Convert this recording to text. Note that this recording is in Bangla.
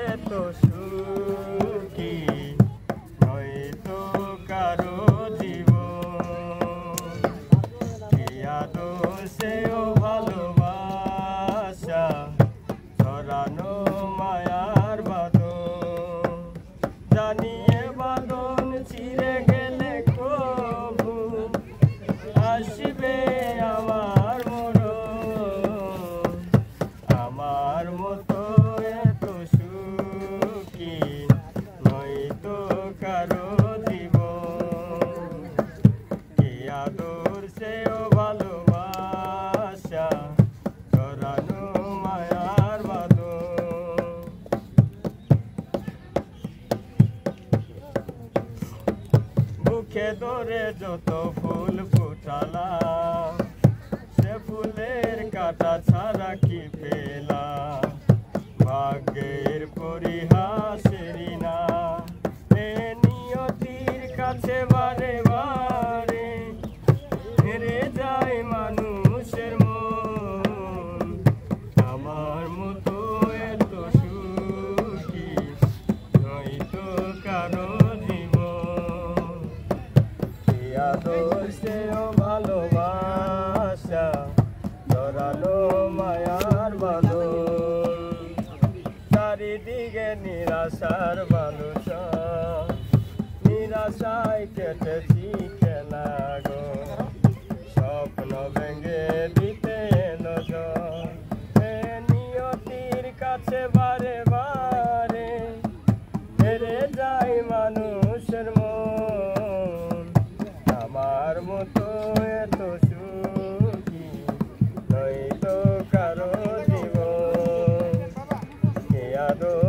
এত সুখী নয়তো কারো জীবন, কি আদর্শেও ভালোবাসা ছড়ানো মায়ার বাঁধন, জানিয়ে বাঁধন ছিঁড়ে গেলে কবু আসবে আমার মরণ। আমার মতো এত সুখী নয়তো কারো জীবন, কি আদর্শেও ভালোবাসা ছড়ানো মায়ার বাঁধন। বুকে ধরে যত ফুল ফুটালাম, সে ফুলের কাটা ছাড়া কি পেলাম, ভাগ্যের পরিহাসেরই না এ নিয়তির কাছে বারে বারে হেরে যায় মানুষের মন। আমার মতো এত সুখী নয়তো কারো জীবন, কি আদর্শেও ভালোবাসা ছড়ানো মায়ার বাঁধন, চারিদিকে নিরাশার বালুচর, নিরাশায় কেটেছি খেলা গো, স্বপ্ন ভেঙে দিতে নজর এ নিয়তির কাছে বারে বারে হেরে যায় মানুষের মন। আমার মতো এত সুখী নয়তো কারো জীবন, কি আদর